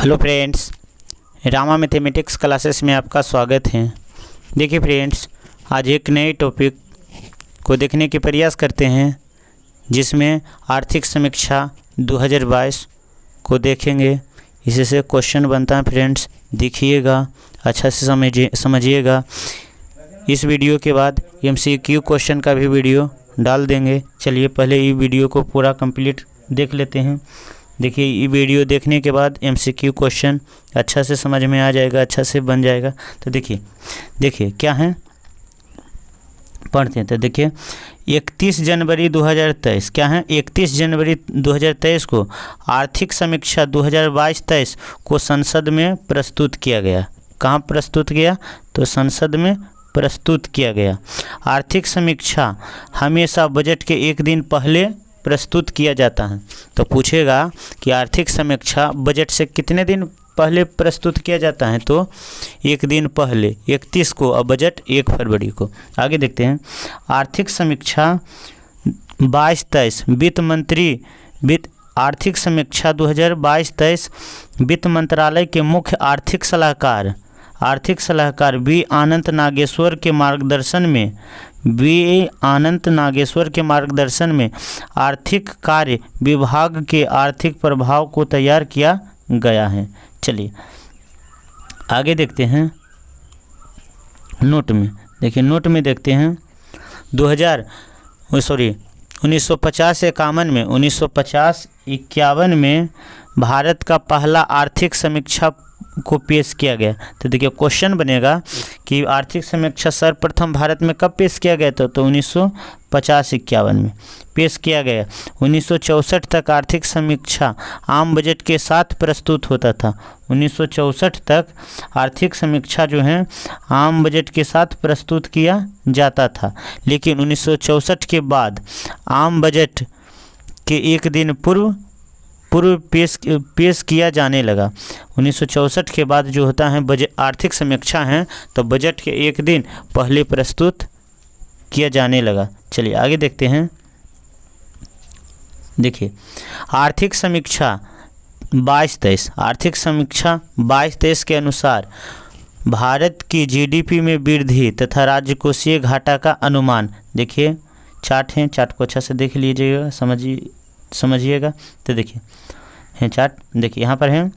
Hello friends, Rama mathematics classes में आपका स्वागत है। देखिए फ्रेंड्स, आज एक नए टॉपिक को देखने के प्रयास करते हैं जिसमें आर्थिक समीक्षा 2022 को देखेंगे। इसी से क्वेश्चन बनता है फ्रेंड्स, देखिएगा, अच्छा से समझिएगा। इस वीडियो के बाद MCQ क्वेश्चन का भी वीडियो डाल देंगे। चलिए पहले ये वीडियो को पूरा कंप्लीट देख लेते हैं। देखिए, ये वीडियो देखने के बाद MCQ क्वेश्चन अच्छा से समझ में आ जाएगा, अच्छा से बन जाएगा। तो देखिए क्या है, पढ़ते हैं। तो देखिए 31 जनवरी 2023 क्या है, 31 जनवरी 2023 को आर्थिक समीक्षा 2022-23 को संसद में प्रस्तुत किया गया। कहाँ प्रस्तुत किया? तो संसद में प्रस्तुत किया गया। आर्थिक समीक्षा हमेशा बजट के एक दिन पहले प्रस्तुत किया जाता है। तो पूछेगा कि आर्थिक समीक्षा बजट से कितने दिन पहले प्रस्तुत किया जाता है? तो एक दिन पहले, 31 को, और बजट 1 फरवरी को। आगे देखते हैं। आर्थिक समीक्षा 22-23 आर्थिक समीक्षा 2022-23 वित्त मंत्रालय के मुख्य आर्थिक सलाहकार वी अनंत नागेश्वर के मार्गदर्शन में आर्थिक कार्य विभाग के आर्थिक प्रभाव को तैयार किया गया है। चलिए आगे देखते हैं। नोट में देखिए, नोट में देखते हैं 1950-51 में भारत का पहला आर्थिक समीक्षा को पेश किया गया। तो देखिए क्वेश्चन बनेगा कि आर्थिक समीक्षा सर्वप्रथम भारत में कब पेश किया गया था? तो 1950-51 में पेश किया गया। 1964 तक आर्थिक समीक्षा आम बजट के साथ प्रस्तुत होता था। 1964 तक आर्थिक समीक्षा जो है आम बजट के साथ प्रस्तुत किया जाता था, लेकिन 1964 के बाद आम बजट के एक दिन पूर्व पेश किया जाने लगा। 1964 के बाद जो होता है बजट आर्थिक समीक्षा है, तो बजट के एक दिन पहले प्रस्तुत किया जाने लगा। चलिए आगे देखते हैं। देखिए आर्थिक समीक्षा 22-23 के अनुसार भारत की GDP में वृद्धि तथा राजकोषीय घाटा का अनुमान। देखिए चार्ट है, चार्ट को अच्छा से देख लीजिएगा, समझिएगा। तो देखिए है चार्ट, देखिए यहाँ पर है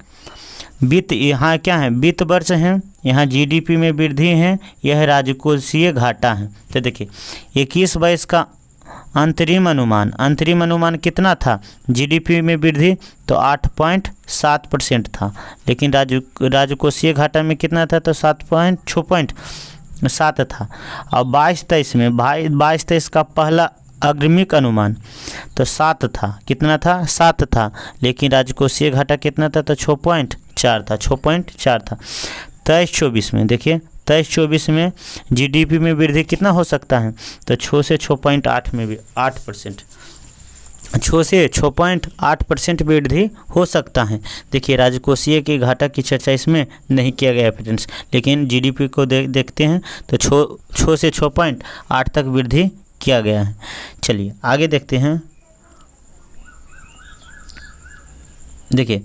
वित्त, यहाँ क्या है, वित्त वर्ष है, यहाँ GDP में वृद्धि है, यह राजकोषीय घाटा है। तो देखिए 21-22 का अंतरिम अनुमान कितना था? GDP में वृद्धि तो 8.7% था, लेकिन राजकोषीय घाटा में कितना था? तो 6.7 था। और 22-23 का पहला अग्रिमिक अनुमान तो 7 था। कितना था? 7 था, लेकिन राजकोषीय घाटा कितना था? तो 6.4 था। 23-24 में देखिए, 23-24 में GDP में वृद्धि कितना हो सकता है? तो 6 से 6.8 में भी 8%, 6 से 6.8% वृद्धि हो सकता है। देखिए राजकोषीय के घाटा की चर्चा इसमें नहीं किया गया फ्रेंड्स, लेकिन GDP को देखते हैं तो 6 से 6.8 तक वृद्धि किया गया है। चलिए आगे देखते हैं। देखिए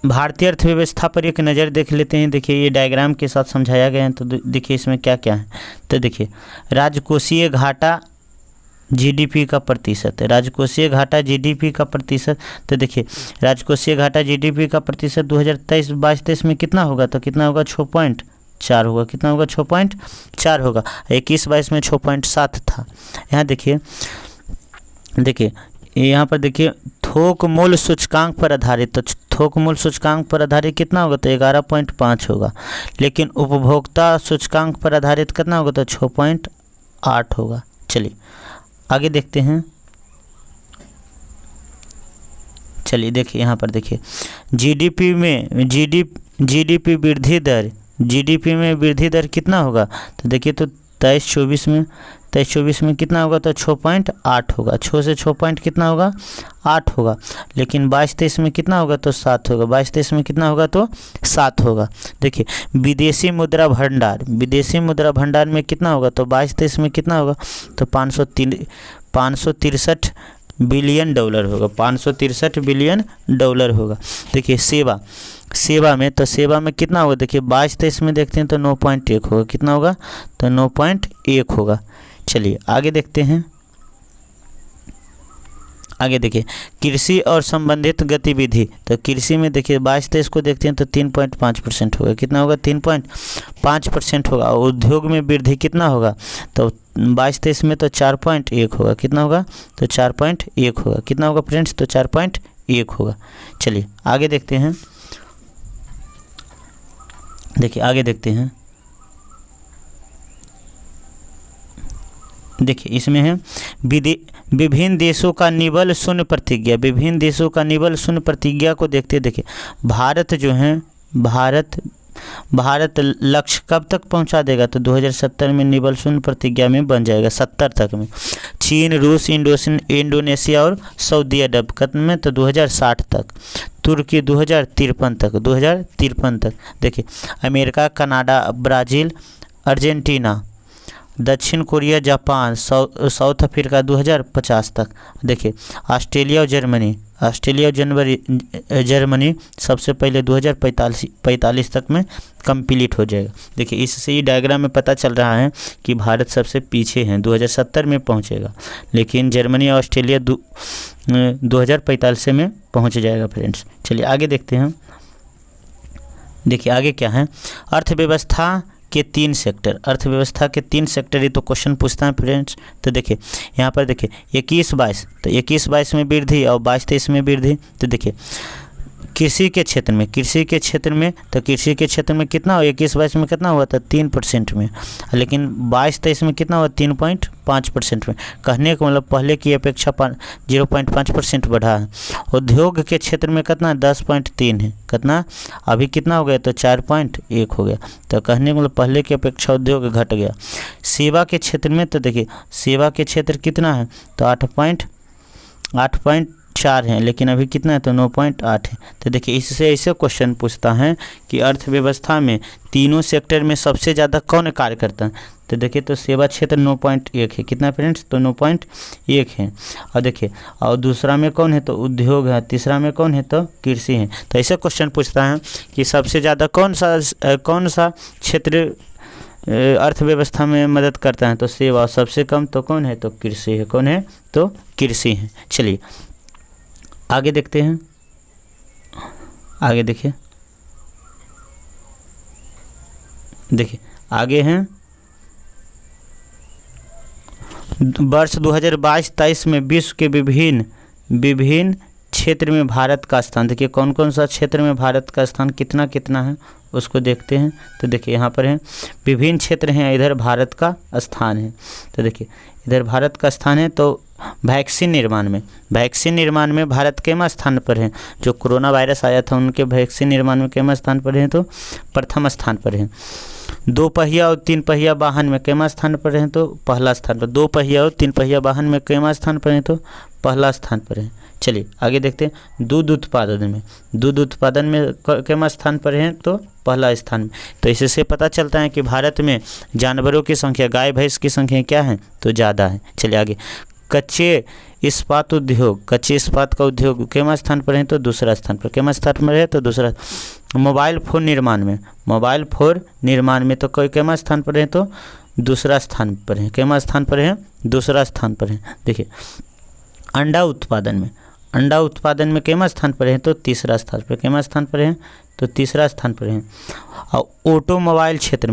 भारतीय अर्थव्यवस्था पर एक नज़र देख लेते हैं। देखिए ये डायग्राम के साथ समझाया गया है, तो देखिए इसमें क्या क्या है। तो देखिए राजकोषीय घाटा GDP का प्रतिशत है, राजकोषीय घाटा GDP का प्रतिशत। तो देखिए राजकोषीय घाटा GDP का प्रतिशत 2023-22 में कितना होगा? तो कितना होगा? 6.4 होगा। कितना होगा? 6.4 होगा। 21-22 में 6.7 था। यहाँ देखिए यहाँ पर देखिए थोक मूल्य सूचकांक पर आधारित, तो थोक मूल्य सूचकांक पर आधारित कितना होगा? तो 11.5 होगा, लेकिन उपभोक्ता सूचकांक पर आधारित कितना होगा? तो 6.8 होगा। चलिए आगे देखते हैं। चलिए देखिए यहाँ पर देखिए GDP में वृद्धि दर कितना होगा? तो देखिए तो 23-24 में कितना होगा? तो 6.8 होगा। 6 से 6 कितना होगा? 8 होगा, लेकिन 22-23 में कितना होगा? तो 7 होगा। 22-23 में कितना होगा? तो 7 होगा। देखिए विदेशी मुद्रा भंडार में कितना होगा? तो 22-23 में कितना होगा? तो 563 बिलियन डॉलर होगा, 563 बिलियन डॉलर होगा। देखिए सेवा में कितना होगा, देखिए 22-23 में देखते हैं तो 9.1 होगा, कितना होगा तो 9.1 होगा। चलिए आगे देखते हैं। आगे देखिए कृषि और संबंधित गतिविधि, तो कृषि में देखिए 22-23 को देखते हैं तो 3.5% होगा, कितना होगा 3.5% होगा। और उद्योग में वृद्धि कितना होगा, तो 22-23 में तो 4.1 होगा, कितना होगा तो 4.1 होगा, कितना होगा फ्रेंड्स तो 4.1 होगा। चलिए आगे देखते हैं। देखिए आगे देखते हैं। देखिए इसमें है विभिन्न देशों का निवल शून्य प्रतिज्ञा, विभिन्न देशों का निवल शून्य प्रतिज्ञा को देखते। देखिए भारत जो है, भारत लक्ष्य कब तक पहुंचा देगा, तो 2070 में निवल शून्य प्रतिज्ञा में बन जाएगा, 70 तक में। चीन, रूस, इंडोनेशिया और सऊदी अरब कब में, तो 2060 तक। तुर्की 2053 तक। देखिए अमेरिका, कनाडा, ब्राज़ील, अर्जेंटीना, दक्षिण कोरिया, जापान, साउथ अफ्रीका 2050 तक। देखिए ऑस्ट्रेलिया और जर्मनी सबसे पहले 2045 तक में कंप्लीट हो जाएगा। देखिए इससे ही डायग्राम में पता चल रहा है कि भारत सबसे पीछे हैं, 2070 में पहुंचेगा, लेकिन जर्मनी और ऑस्ट्रेलिया 2045 में पहुंच जाएगा फ्रेंड्स। चलिए आगे देखते हैं। देखिए आगे क्या है, अर्थव्यवस्था के 3 सेक्टर, अर्थव्यवस्था के 3 सेक्टर, ये तो क्वेश्चन पूछता है फ्रेंड्स। तो देखिए यहाँ पर देखिए 21-22, तो 21-22 में वृद्धि और 22-23 में वृद्धि। तो देखिए कृषि के क्षेत्र में कितना हुआ, 21-22 में कितना हुआ था 3% में, लेकिन 22-23 में कितना हुआ 3.5% में। कहने का मतलब पहले की अपेक्षा 0.5% बढ़ा है। उद्योग के क्षेत्र में कितना 10.3 है, कितना अभी कितना हो गया तो 4.1 हो गया, तो कहने का मतलब पहले की अपेक्षा उद्योग घट गया। सेवा के क्षेत्र में तो देखिए सेवा के क्षेत्र कितना है, तो 8.4 है, लेकिन अभी कितना है तो 9.8 है। तो देखिए इससे ऐसे क्वेश्चन पूछता है कि अर्थव्यवस्था में तीनों सेक्टर में सबसे ज़्यादा कौन कार्य करता है, तो देखिए तो सेवा क्षेत्र 9.1 है, कितना फ्रेंड्स तो 9.1 है। और देखिए और दूसरा में कौन है तो उद्योग है, तीसरा में कौन है तो कृषि है। तो ऐसे क्वेश्चन पूछता है कि सबसे ज़्यादा कौन सा क्षेत्र अर्थव्यवस्था में मदद करता है, तो सेवा। सबसे कम तो कौन है तो कृषि है, कौन है तो कृषि है। चलिए आगे देखते हैं। आगे देखिए आगे हैं वर्ष 2022-23 में विश्व के विभिन्न क्षेत्र में भारत का स्थान। देखिए कौन कौन सा क्षेत्र में भारत का स्थान कितना कितना है उसको देखते हैं। तो देखिए यहाँ पर है विभिन्न क्षेत्र हैं, इधर भारत का स्थान है। तो देखिए इधर भारत का स्थान है, तो वैक्सीन निर्माण में भारत केमा स्थान पर है। जो कोरोना वायरस आया था उनके वैक्सीन निर्माण में केमा स्थान पर है, तो प्रथम स्थान पर है। 2 पहिया और 3 पहिया वाहन में केमा स्थान पर है, तो पहला स्थान पर। 2 पहिया और 3 पहिया वाहन में केमा स्थान पर है, तो पहला स्थान पर है। चलिए आगे देखते हैं। दूध उत्पादन में केमा स्थान पर है, तो पहला स्थान में। तो इससे पता चलता है कि भारत में जानवरों की संख्या, गाय भैंस की संख्या क्या है तो ज़्यादा है। चलिए आगे कच्चे इस्पात का उद्योग केमा स्थान पर है, तो दूसरा स्थान पर। केमा स्थान पर है तो दूसरा। मोबाइल फोन निर्माण में तो कोई केमा स्थान पर है, तो दूसरा स्थान पर है। केमा स्थान पर है, दूसरा स्थान पर है। देखिए अंडा उत्पादन में केमा स्थान पर है, तो तीसरा स्थान पर। केमा स्थान पर है, तो तीसरा स्थान पर है। और ऑटोमोबाइल क्षेत्र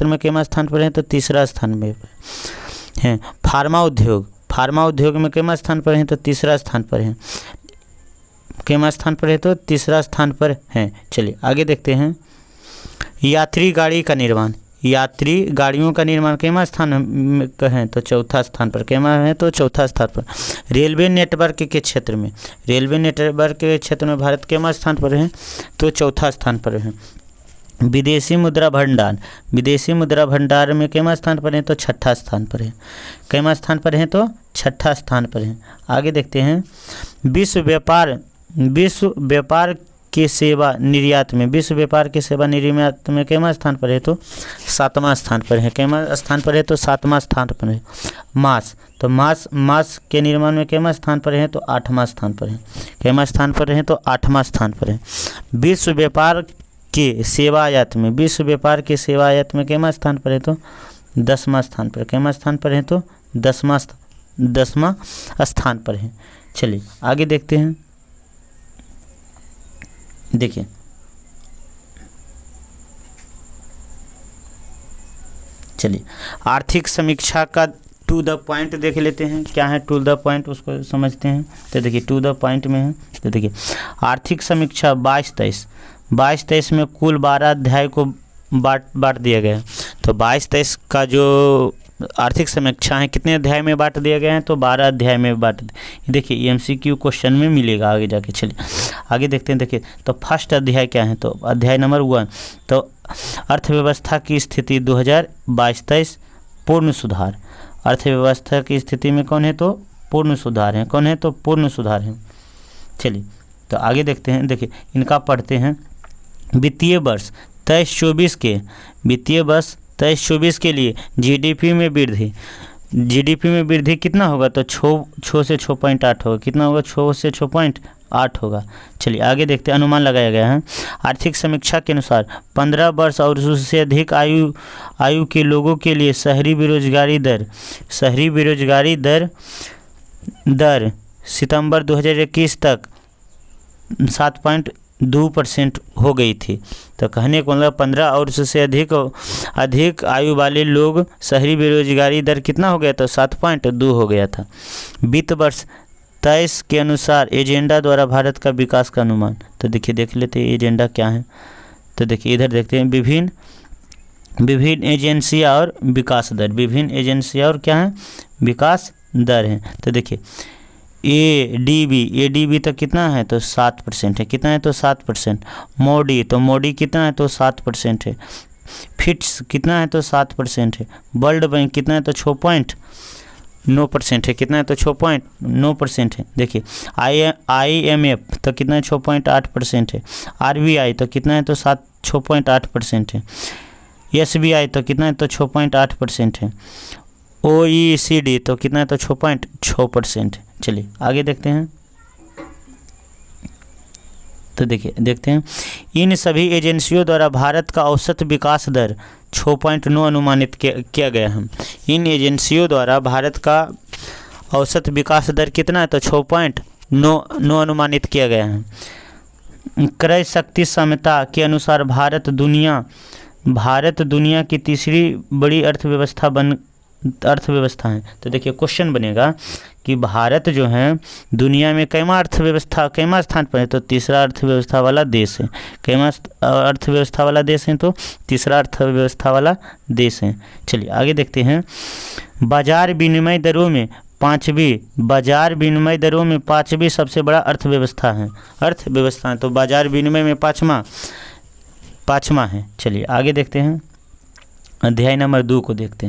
में केमा स्थान पर है, तो तीसरा स्थान में है। फार्मा उद्योग में केमा स्थान पर है, तो तीसरा स्थान पर है। केमा स्थान पर है, तो तीसरा स्थान पर है। चलिए आगे देखते हैं। यात्री गाड़ियों का निर्माण केमा स्थान में है, तो चौथा स्थान पर। केमा है तो चौथा स्थान पर। रेलवे नेटवर्क के क्षेत्र में भारत केमा स्थान पर है, तो चौथा स्थान पर है। विदेशी मुद्रा भंडार में केमा स्थान पर है, तो छठा स्थान पर है। केमा स्थान पर है, तो छठा स्थान पर है। आगे देखते हैं। विश्व व्यापार के सेवा निर्यात में, विश्व व्यापार के सेवा निर्यात में कितना स्थान पर है? तो 7वां स्थान पर है। कितना स्थान पर है? तो 7वां स्थान पर है। मांस, तो मांस के निर्माण में कितना स्थान पर है? तो 8वां स्थान पर है। कितना स्थान पर है? तो 8वां स्थान पर है। विश्व व्यापार के सेवायात में, विश्व व्यापार के सेवायात में कितना स्थान पर है? तो 10वां स्थान पर। कितना स्थान पर है? तो 10वां स्थान पर है। चलिए आगे देखते हैं। देखिए चलिए आर्थिक समीक्षा का टू द पॉइंट देख लेते हैं। क्या है टू द पॉइंट, उसको समझते हैं। तो देखिए टू द पॉइंट में है, तो देखिए आर्थिक समीक्षा 22-23 में कुल 12 अध्याय को बांट दिया गया है। तो 22-23 का जो आर्थिक समीक्षा है कितने अध्याय में बांट दिया गया है? तो 12 अध्याय में बांट। देखिए MCQ क्वेश्चन में मिलेगा आगे जाके। चलिए आगे देखते हैं। देखिए तो फर्स्ट अध्याय क्या है? तो अध्याय नंबर 1, तो अर्थव्यवस्था की स्थिति 2022-23 पूर्ण सुधार। अर्थव्यवस्था की स्थिति में कौन है? तो पूर्ण सुधार है। कौन है? तो पूर्ण सुधार है। चलिए तो आगे देखते हैं। देखिए इनका पढ़ते हैं। वित्तीय वर्ष 23-24 के लिए GDP में वृद्धि कितना होगा? तो 6 से 6.8 होगा। कितना होगा? 6 से 6.8 होगा। चलिए आगे देखते हैं। अनुमान लगाया गया है। आर्थिक समीक्षा के अनुसार 15 वर्ष और उससे अधिक आयु के लोगों के लिए शहरी बेरोजगारी दर सितंबर 2021 तक 7.2% हो गई थी। तो कहने को मतलब 15 और उससे अधिक आयु वाले लोग शहरी बेरोजगारी दर कितना हो गया? तो 7.2 हो गया था। वित्त वर्ष 23 के अनुसार एजेंडा द्वारा भारत का विकास का अनुमान। तो देखिए देख लेते हैं एजेंडा क्या है। तो देखिए इधर देखते हैं विभिन्न एजेंसियाँ और विकास दर। विभिन्न एजेंसियाँ और क्या है? विकास दर है। तो देखिए ADB तो कितना है? तो 7% है। कितना है? तो 7%। मोडी कितना है? तो 7% है। फिट्स कितना है? तो 7% है। वर्ल्ड बैंक कितना है? तो 6.9% है। कितना है? तो 6.9% है। देखिए IMF तो कितना है? 6.8% है। RBI तो कितना है? तो 6.8% है। SBI तो कितना है? तो 6.8% है। OECD तो कितना है? तो 6.6% है। चलिए आगे देखते हैं। तो देखिए देखते हैं इन सभी एजेंसियों द्वारा भारत का औसत विकास दर 6.9 अनुमानित किया गया है। इन एजेंसियों द्वारा भारत का औसत विकास दर कितना है? तो 6.9 अनुमानित किया गया है। क्रय शक्ति समता के अनुसार भारत दुनिया की तीसरी बड़ी अर्थव्यवस्था है। तो देखिए क्वेश्चन बनेगा कि भारत जो है दुनिया में कैमा स्थान पर है? तो तीसरा अर्थव्यवस्था वाला देश है। कैमा अर्थव्यवस्था वाला देश है? तो तीसरा अर्थव्यवस्था वाला देश है। चलिए आगे देखते हैं। बाजार विनिमय दरों में पाँचवीं सबसे बड़ा अर्थव्यवस्था है। तो बाजार विनिमय में पाँचवा है। चलिए आगे देखते हैं। अध्याय नंबर 2 को देखते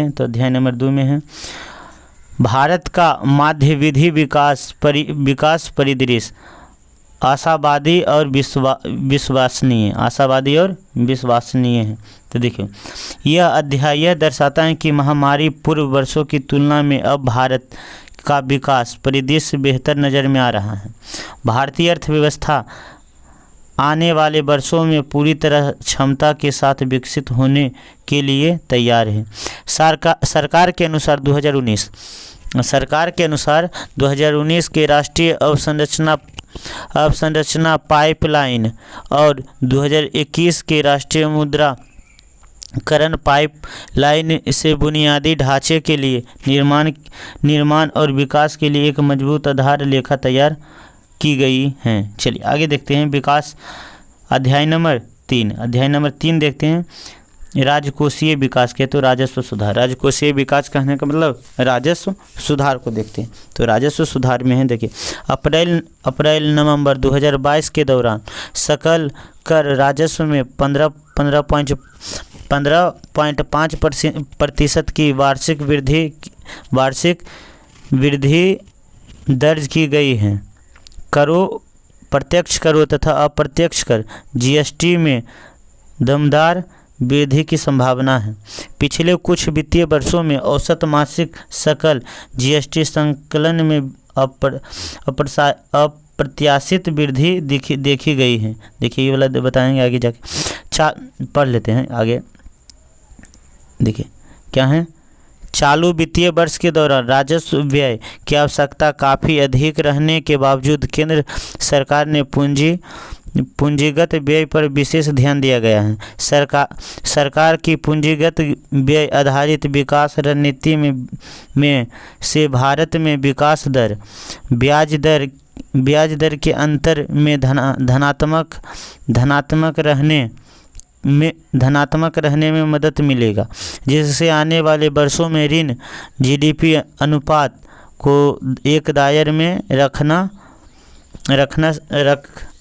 हैं। तो अध्याय नंबर 2 में है भारत का माध्यविधि विकास परिदृश्य आशावादी और विश्वसनीय है। तो देखिए यह अध्याय यह दर्शाता है कि महामारी पूर्व वर्षों की तुलना में अब भारत का विकास परिदृश्य बेहतर नज़र में आ रहा है। भारतीय अर्थव्यवस्था आने वाले वर्षों में पूरी तरह क्षमता के साथ विकसित होने के लिए तैयार है। सरकार के अनुसार 2019 के राष्ट्रीय अवसंरचना पाइपलाइन और 2021 के राष्ट्रीय मुद्राकरण पाइपलाइन से बुनियादी ढांचे के लिए निर्माण और विकास के लिए एक मजबूत आधार रेखा तैयार की गई हैं। चलिए आगे देखते हैं। विकास अध्याय नंबर 3 देखते हैं। राजकोषीय विकास के तो राजस्व सुधार। राजकोषीय विकास कहने का मतलब राजस्व सुधार को देखते हैं। तो राजस्व सुधार में है देखिए अप्रैल नवंबर 2022 के दौरान सकल कर राजस्व में 15.5% की वार्षिक वृद्धि दर्ज की गई है। प्रत्यक्ष करों तथा अप्रत्यक्ष कर जीएसटी में दमदार वृद्धि की संभावना है। पिछले कुछ वित्तीय वर्षों में औसत मासिक सकल जीएसटी संकलन में अप्रत्याशित वृद्धि देखी गई है। देखिए ये वाला बताएंगे आगे जाके, पढ़ लेते हैं आगे। देखिए क्या है, चालू वित्तीय वर्ष के दौरान राजस्व व्यय की आवश्यकता काफ़ी अधिक रहने के बावजूद केंद्र सरकार ने पूंजीगत व्यय पर विशेष ध्यान दिया गया है। सरकार की पूंजीगत व्यय आधारित विकास रणनीति में से भारत में विकास दर ब्याज दर के अंतर में धनात्मक रहने में मदद मिलेगा, जिससे आने वाले वर्षों में ऋण जीडीपी अनुपात को एक दायरे में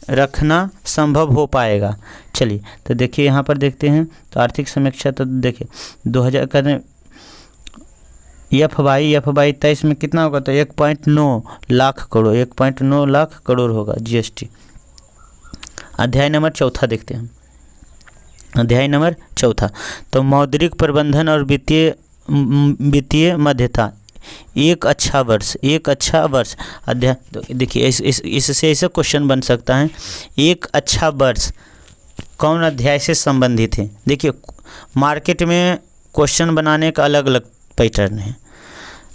रखना संभव हो पाएगा। चलिए तो देखिए यहाँ पर देखते हैं तो आर्थिक समीक्षा, तो देखिए 2000 का एफ वाई 23 में कितना होगा, तो 1.9 लाख करोड़ 1.9 लाख करोड़ होगा जीएसटी। अध्याय नंबर 4 देखते हैं। अध्याय नंबर 4, तो मौद्रिक प्रबंधन और वित्तीय मध्यता, एक अच्छा वर्ष। अध्याय तो देखिए इससे ऐसा क्वेश्चन बन सकता है, एक अच्छा वर्ष कौन अध्याय से संबंधित है। देखिए मार्केट में क्वेश्चन बनाने का अलग अलग पैटर्न है।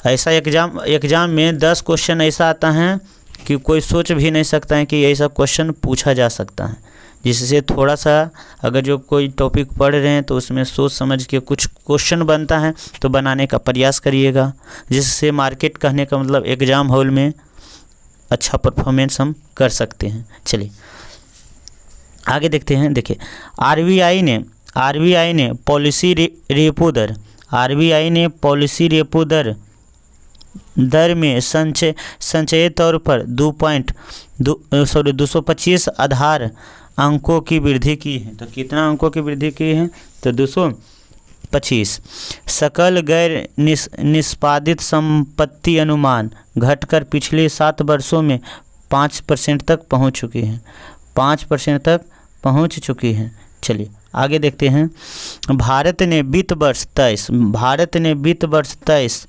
ऐसा एग्जाम में 10 क्वेश्चन ऐसा आता है कि कोई सोच भी नहीं सकता है कि ऐसा क्वेश्चन पूछा जा सकता है, जिससे थोड़ा सा अगर जो कोई टॉपिक पढ़ रहे हैं तो उसमें सोच समझ के कुछ क्वेश्चन बनता है तो बनाने का प्रयास करिएगा, जिससे मार्केट कहने का मतलब एग्ज़ाम हॉल में अच्छा परफॉर्मेंस हम कर सकते हैं। चलिए आगे देखते हैं। देखिए आरबीआई ने पॉलिसी रेपो दर में संचयी तौर पर 225 आधार अंकों की वृद्धि की है। तो कितना अंकों की वृद्धि की है, तो 225। सकल गैर निष्पादित संपत्ति अनुमान घटकर पिछले 7 वर्षों में 5% तक पहुंच चुकी है। 5% तक पहुंच चुकी है। चलिए आगे देखते हैं। भारत ने वित्त वर्ष 23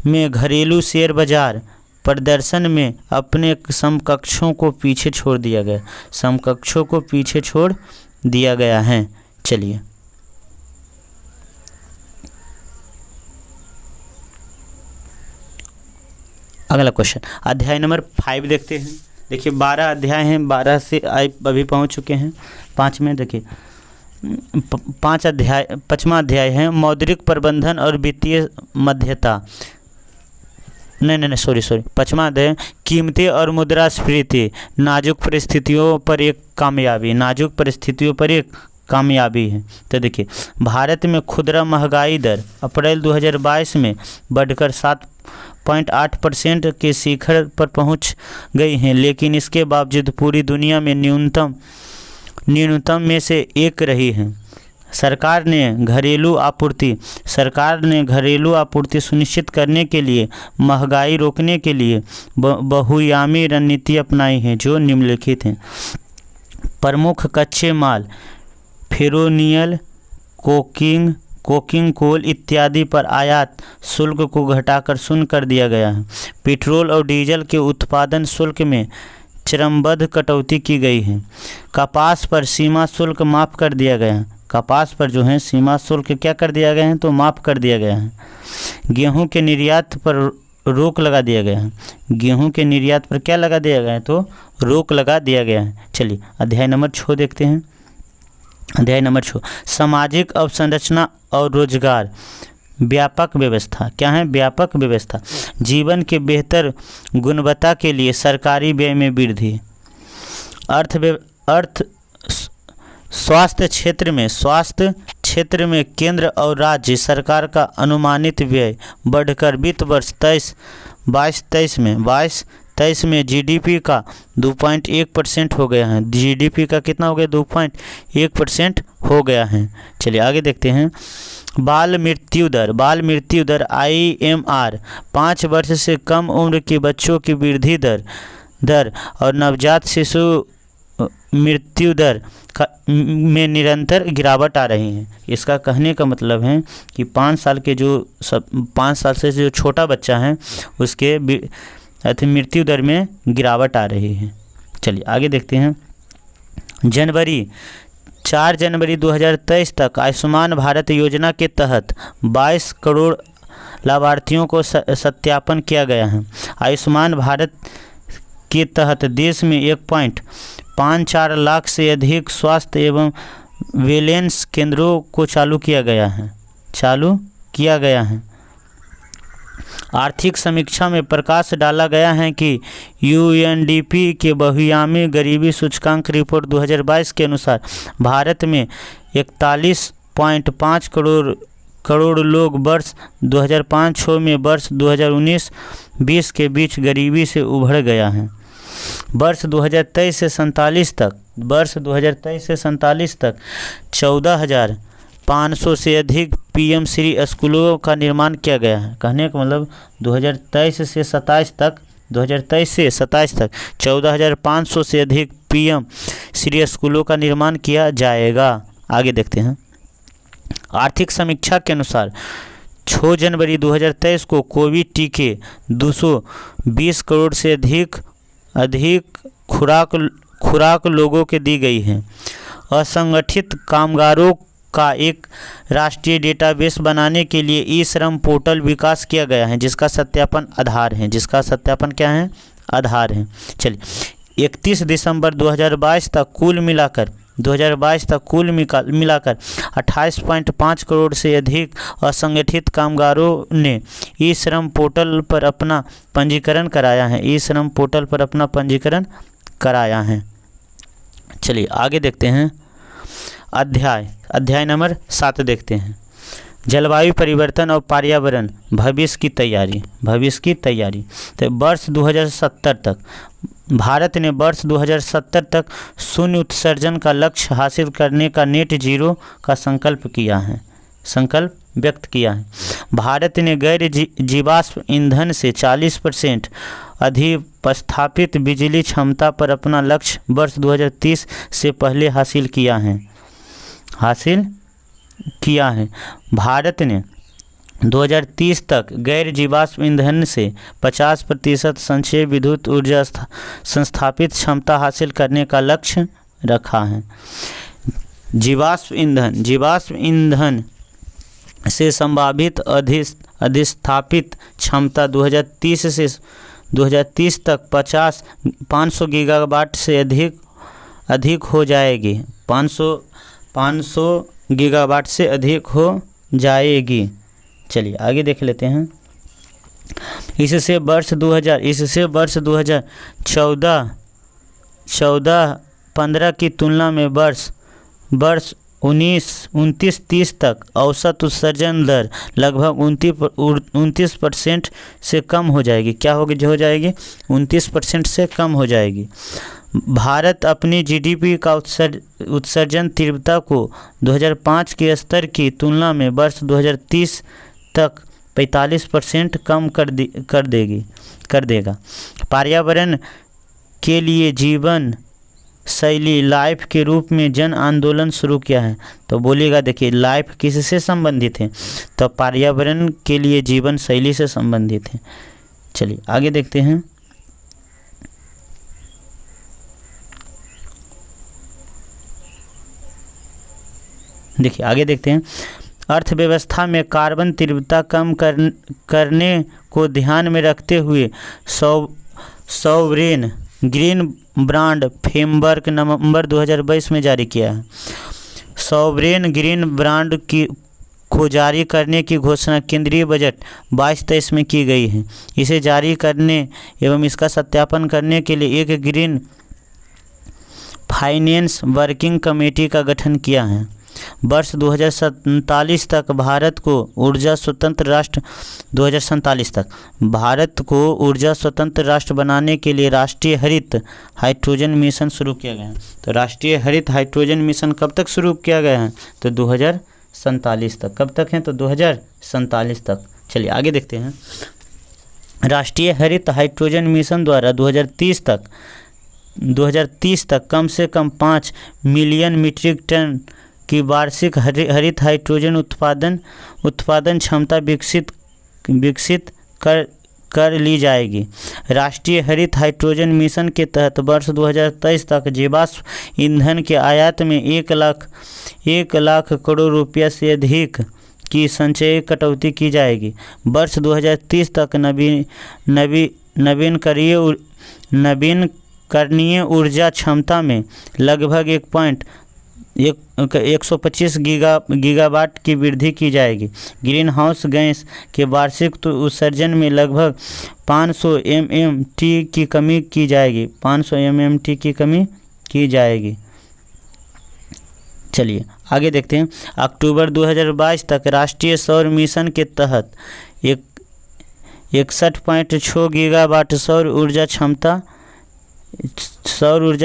में घरेलू शेयर बाजार प्रदर्शन में अपने समकक्षों को पीछे छोड़ दिया गया है। चलिए अगला क्वेश्चन, अध्याय नंबर 5 देखते हैं। देखिए 12 अध्याय हैं, 12 से अभी पहुंच चुके हैं 5 में। देखिए 5वां अध्याय है मौद्रिक प्रबंधन और वित्तीय मध्यता। नहीं सॉरी 5वां अध्याय कीमतें और मुद्रास्फीति, नाजुक परिस्थितियों पर एक कामयाबी है। तो देखिए भारत में खुदरा महंगाई दर अप्रैल 2022 में बढ़कर 7.8% के शिखर पर पहुंच गई है, लेकिन इसके बावजूद पूरी दुनिया में न्यूनतम में से एक रही है। सरकार ने घरेलू आपूर्ति सुनिश्चित करने के लिए महंगाई रोकने के लिए बहुआयामी रणनीति अपनाई है, जो निम्नलिखित हैं। प्रमुख कच्चे माल फेरोनियल, कोकिंग कोल इत्यादि पर आयात शुल्क को घटाकर शून्य कर दिया गया है। पेट्रोल और डीजल के उत्पादन शुल्क में चरमबद्ध कटौती की गई है। कपास पर सीमा शुल्क माफ़ कर दिया गया है। कपास पर जो है सीमा शुल्क क्या कर दिया गया है, तो माफ़ कर दिया गया है। गेहूं के निर्यात पर रोक लगा दिया गया है। गेहूं के निर्यात पर क्या लगा दिया गया है, तो रोक लगा दिया गया है। चलिए अध्याय नंबर 6 देखते हैं। अध्याय नंबर 6 सामाजिक अवसंरचना और रोजगार, व्यापक व्यवस्था। क्या है, व्यापक व्यवस्था। जीवन के बेहतर गुणवत्ता के लिए सरकारी व्यय में वृद्धि। स्वास्थ्य क्षेत्र में केंद्र और राज्य सरकार का अनुमानित व्यय बढ़कर वित्त वर्ष 22-23 में जीडीपी का 2.1% हो गया है। जीडीपी का कितना हो गया, 2.1% हो गया है। चलिए आगे देखते हैं। बाल मृत्यु दर IMR 5 वर्ष से कम उम्र के बच्चों की वृद्धि दर और नवजात शिशु मृत्यु दर में निरंतर गिरावट आ रही है। इसका कहने का मतलब है कि 5 साल से जो छोटा बच्चा है उसके मृत्यु दर में गिरावट आ रही है। चलिए आगे देखते हैं। 4 जनवरी 2023 तक आयुष्मान भारत योजना के तहत 22 करोड़ लाभार्थियों को सत्यापन किया गया है। आयुष्मान भारत के तहत देश में 1.54 लाख से अधिक स्वास्थ्य एवं वेलनेस केंद्रों को चालू किया गया है। आर्थिक समीक्षा में प्रकाश डाला गया है कि यूएनडीपी के बहुआयामी गरीबी सूचकांक रिपोर्ट 2022 के अनुसार भारत में 41.5 करोड़ लोग वर्ष 2005-06 में वर्ष 2019-20 के बीच गरीबी से उभर गया है। वर्ष 2023 से 47 तक 14,500 से अधिक पीएम श्री स्कूलों का निर्माण किया गया है। कहने का मतलब 2023 से 27 तक 14,500 से अधिक पीएम श्री स्कूलों का निर्माण किया जाएगा। आगे देखते हैं। आर्थिक समीक्षा के अनुसार 6 जनवरी 2023 को कोविड टीके 220 करोड़ से अधिक खुराक लोगों के दी गई है। असंगठित कामगारों का एक राष्ट्रीय डेटाबेस बनाने के लिए ई श्रम पोर्टल विकास किया गया है, जिसका सत्यापन आधार है। चलिए 31 दिसंबर 2022 तक कुल मिलाकर 28.5 करोड़ से अधिक असंगठित कामगारों ने ई श्रम पोर्टल पर अपना पंजीकरण कराया है। चलिए आगे देखते हैं। अध्याय नंबर 7 देखते हैं। जलवायु परिवर्तन और पर्यावरण भविष्य की तैयारी। तो वर्ष 2070 तक भारत ने वर्ष 2070 तक शून्य उत्सर्जन का लक्ष्य हासिल करने का नेट जीरो का संकल्प व्यक्त किया है। भारत ने गैर जीवाश्म ईंधन से 40% अधिक स्थापित बिजली क्षमता पर अपना लक्ष्य वर्ष 2030 से पहले हासिल किया है। भारत ने 2030 तक गैर जीवाश्म ईंधन से 50% संचय विद्युत ऊर्जा संस्थापित क्षमता हासिल करने का लक्ष्य रखा है। जीवाश्म ईंधन से संभावित अधिस्थापित क्षमता 2030 तक 500 गीगावाट से अधिक हो जाएगी। 500 गीगावाट से अधिक हो जाएगी। चलिए आगे देख लेते हैं। इससे वर्ष 2014-15 की तुलना में वर्ष 1929-30 तक औसत उत्सर्जन दर लगभग 29% से कम हो जाएगी। क्या होगी? जो हो जाएगी 29% से कम हो जाएगी। भारत अपनी जीडीपी का उत्सर्जन तीव्रता को 2005 के स्तर की तुलना में वर्ष 2030 तक 45% कम कर देगा। पर्यावरण के लिए जीवन शैली लाइफ के रूप में जन आंदोलन शुरू किया है। तो बोलिएगा, देखिए लाइफ किससे संबंधित है? तो पर्यावरण के लिए जीवन शैली से संबंधित है। चलिए आगे देखते हैं। देखिए आगे देखते हैं। अर्थव्यवस्था में कार्बन तीव्रता कम करने को ध्यान में रखते हुए सॉवरेन ग्रीन बॉन्ड फ्रेमवर्क नवंबर 2022 में जारी किया है। सॉवरेन ग्रीन बॉन्ड को जारी करने की घोषणा केंद्रीय बजट 22-23 में की गई है। इसे जारी करने एवं इसका सत्यापन करने के लिए एक ग्रीन फाइनेंस वर्किंग कमेटी का गठन किया है। वर्ष 2047 तक भारत को ऊर्जा स्वतंत्र राष्ट्र बनाने के लिए राष्ट्रीय हरित हाइड्रोजन मिशन शुरू किया गया है। तो राष्ट्रीय हरित हाइड्रोजन मिशन कब तक शुरू किया गया है? तो 2047 तक। कब तक है? तो 2047 तक। चलिए आगे देखते हैं। राष्ट्रीय हरित हाइड्रोजन मिशन द्वारा 2030 तक कम से कम 5 मिलियन मीट्रिक टन की वार्षिक हरित हाइड्रोजन उत्पादन क्षमता विकसित कर ली जाएगी। राष्ट्रीय हरित हाइड्रोजन मिशन के तहत वर्ष 2023 तक जीवाश्म ईंधन के आयात में 1 लाख करोड़ रुपया से अधिक की संचयी कटौती की जाएगी। वर्ष 2030 तक नवीकरणीय ऊर्जा क्षमता में लगभग 125 गीगावाट की वृद्धि की जाएगी। ग्रीन हाउस गैस के वार्षिक उत्सर्जन में लगभग 500 MMT की कमी की जाएगी। 500 MMT की कमी की जाएगी। चलिए आगे देखते हैं। अक्टूबर 2022 तक राष्ट्रीय सौर मिशन के तहत 61.6 गीगावाट सौर ऊर्जा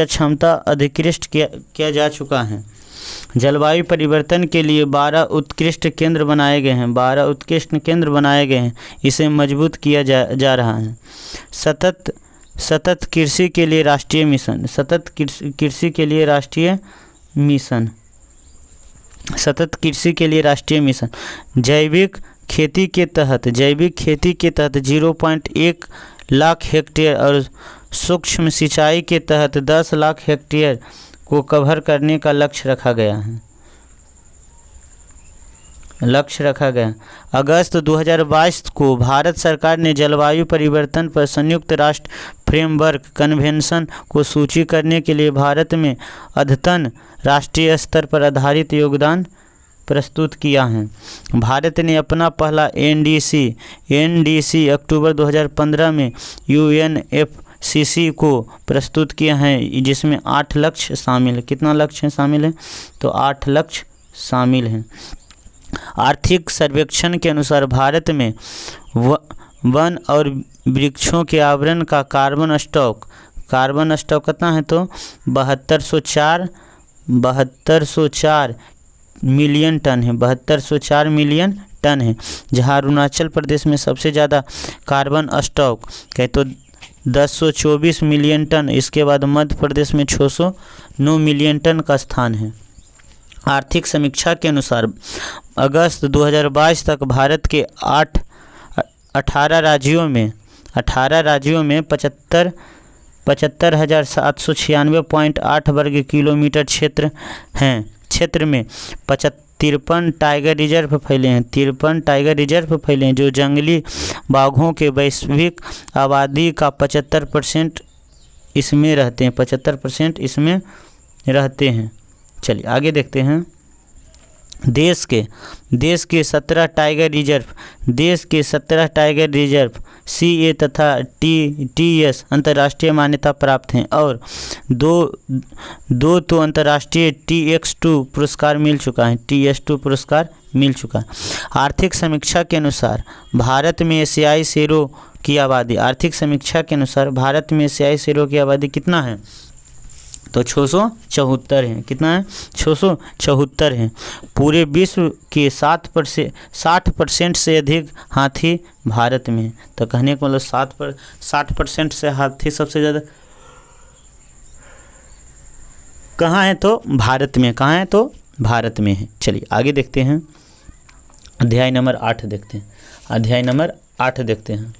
क्षमता अधिकृत किया जा चुका है। जलवायु परिवर्तन के लिए 12 उत्कृष्ट केंद्र बनाए गए हैं। इसे मजबूत किया जा रहा है। सतत कृषि के लिए राष्ट्रीय मिशन। जैविक खेती के तहत 0.1 लाख हेक्टेयर और सूक्ष्म सिंचाई के तहत 10 लाख हेक्टेयर को कवर करने का लक्ष्य रखा गया। अगस्त 2022 को भारत सरकार ने जलवायु परिवर्तन पर संयुक्त राष्ट्र फ्रेमवर्क कन्वेंशन को सूची करने के लिए भारत में अद्यतन राष्ट्रीय स्तर पर आधारित योगदान प्रस्तुत किया है। भारत ने अपना पहला NDC अक्टूबर 2015 में UNFCCC को प्रस्तुत किया है, जिसमें 8 लक्ष्य शामिल है। कितना लक्ष्य शामिल है? तो 8 लक्ष्य शामिल हैं। आर्थिक सर्वेक्षण के अनुसार भारत में वन और वृक्षों के आवरण का कार्बन स्टॉक कितना है? तो 7204 मिलियन टन है। 7204 मिलियन टन है। जहाँ अरुणाचल प्रदेश में सबसे ज़्यादा कार्बन स्टॉक कहे तो 1024 मिलियन टन। इसके बाद मध्य प्रदेश में 609 मिलियन टन का स्थान है। आर्थिक समीक्षा के अनुसार अगस्त 2022 तक भारत के 18 राज्यों में 75,796.8 वर्ग किलोमीटर क्षेत्र हैं। क्षेत्र में 53 टाइगर रिजर्व फैले हैं, जो जंगली बाघों के वैश्विक आबादी का 75% इसमें रहते हैं। चलिए आगे देखते हैं। देश के 17 टाइगर रिजर्व CA तथा TS अंतर्राष्ट्रीय मान्यता प्राप्त हैं और दो तो अंतर्राष्ट्रीय TX2 पुरस्कार मिल चुका है। आर्थिक समीक्षा के अनुसार भारत में एशियाई शेरों की आबादी कितना है? तो 674 हैं। कितना है? 674 हैं। पूरे विश्व के 60% से अधिक हाथी भारत में। तो कहने का मतलब 60% से हाथी सबसे ज़्यादा कहाँ है? तो भारत में। कहाँ है? तो भारत में है। चलिए आगे देखते हैं। अध्याय नंबर 8 देखते हैं।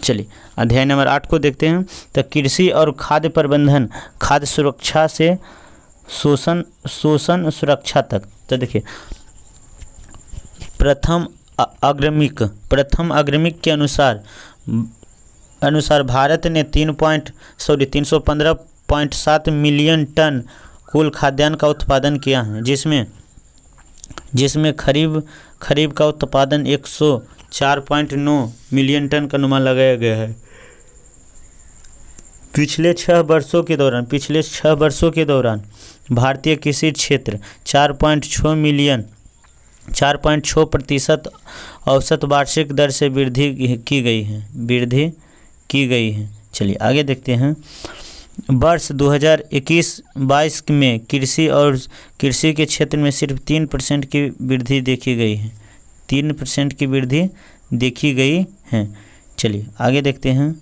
चलिए अध्याय नंबर 8 को देखते हैं। तो कृषि और खाद्य प्रबंधन, खाद्य सुरक्षा से शोषण सुरक्षा तक। तो देखिए प्रथम अग्रमिक के अनुसार भारत ने 315.7 मिलियन टन कुल खाद्यान्न का उत्पादन किया है, जिसमें खरीफ का उत्पादन 104.9 मिलियन टन का अनुमान लगाया गया है। पिछले 6 वर्षों के दौरान भारतीय कृषि क्षेत्र 4.6% औसत वार्षिक दर से वृद्धि की गई है। चलिए आगे देखते हैं। वर्ष 2021-22 में कृषि के क्षेत्र में सिर्फ 3% की वृद्धि देखी गई है। 3% की वृद्धि देखी गई हैं। चलिए आगे देखते हैं।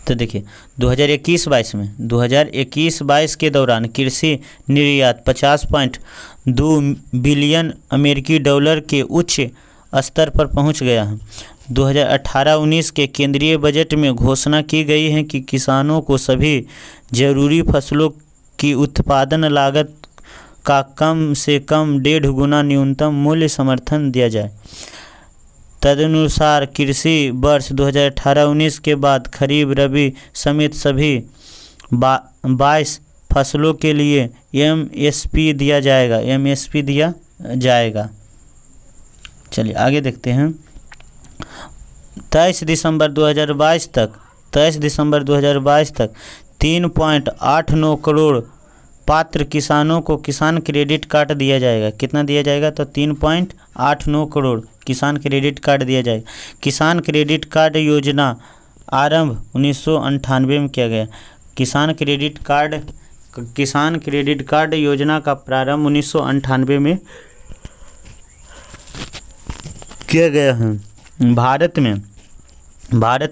तो देखिए 2021-22 के दौरान कृषि निर्यात 50.2 बिलियन अमेरिकी डॉलर के उच्च स्तर पर पहुंच गया है। 2018-19 के केंद्रीय बजट में घोषणा की गई है कि किसानों को सभी जरूरी फसलों की उत्पादन लागत का कम से कम 1.5 गुना न्यूनतम मूल्य समर्थन दिया जाए। तदनुसार कृषि वर्ष 2018-19 के बाद खरीफ रबी समेत सभी 22 फसलों के लिए एमएसपी दिया जाएगा। चलिए आगे देखते हैं। 23 दिसंबर 2022 तक 3.89 करोड़ पात्र किसानों को किसान क्रेडिट कार्ड दिया जाएगा। कितना दिया जाएगा? तो 3.89 करोड़ किसान क्रेडिट कार्ड दिया जाएगा। किसान क्रेडिट कार्ड योजना आरंभ 1998 में किया गया। किसान क्रेडिट कार्ड योजना का प्रारंभ 1998 में किया गया है। भारत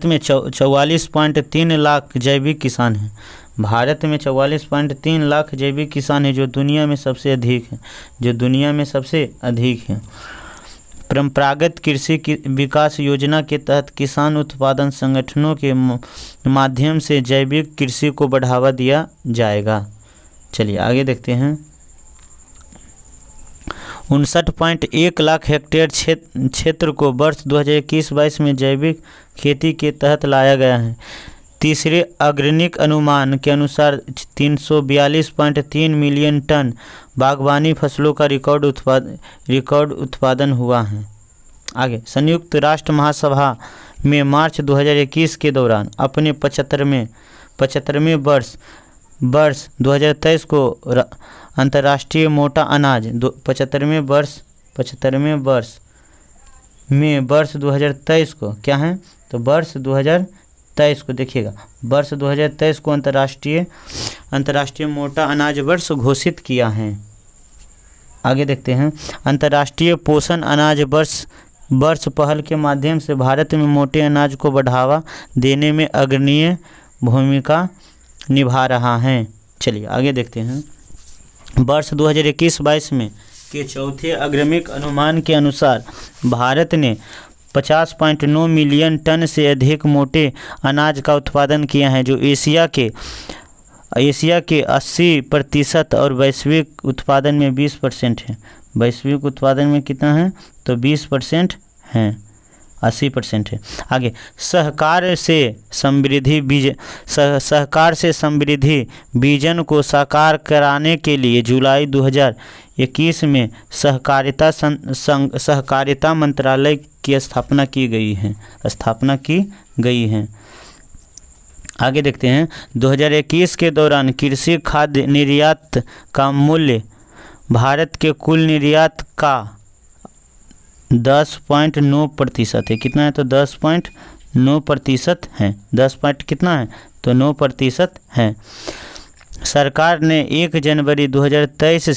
में 44.3 लाख जैविक किसान हैं। भारत में 44.3 लाख जैविक किसान हैं, जो दुनिया में सबसे अधिक हैं। परंपरागत कृषि की विकास योजना के तहत किसान उत्पादन संगठनों के माध्यम से जैविक कृषि को बढ़ावा दिया जाएगा। चलिए आगे देखते हैं। 59.1 लाख हेक्टेयर क्षेत्र को वर्ष 2021-22 में जैविक खेती के तहत लाया गया है। तीसरे अग्रणिक अनुमान के अनुसार 342.3 मिलियन टन बागवानी फसलों का रिकॉर्ड उत्पादन हुआ है। आगे, संयुक्त राष्ट्र महासभा में मार्च 2021 के दौरान अपने 75वें वर्ष 2023 को अंतर्राष्ट्रीय मोटा अनाज 75वें वर्ष में वर्ष 2023 को क्या है? तो वर्ष 2023 को देखिएगा, वर्ष 2023 को अंतर्राष्ट्रीय मोटा अनाज वर्ष घोषित किया है। आगे देखते हैं। अंतर्राष्ट्रीय पोषण अनाज वर्ष पहल के माध्यम से भारत में मोटे अनाज को बढ़ावा देने में अग्रणीय भूमिका निभा रहा है। चलिए आगे देखते हैं। वर्ष 2021-22 में के चौथे अग्रणिक अनुमान के अनुसार भारत ने 50.9 मिलियन टन से अधिक मोटे अनाज का उत्पादन किया है, जो एशिया के 80% और वैश्विक उत्पादन में 20% है। वैश्विक उत्पादन में कितना है? तो 20% है, 80% है। आगे, सहकार से समृद्धि विजन को साकार कराने के लिए जुलाई 2021 में सहकारिता मंत्रालय की स्थापना की गई है। आगे देखते हैं। 2021 के दौरान कृषि खाद्य निर्यात का मूल्य भारत के कुल निर्यात का 10.9% है। कितना है? तो 10.9% है। 10 पॉइंट कितना है? तो 9% है। सरकार ने 1 जनवरी 2023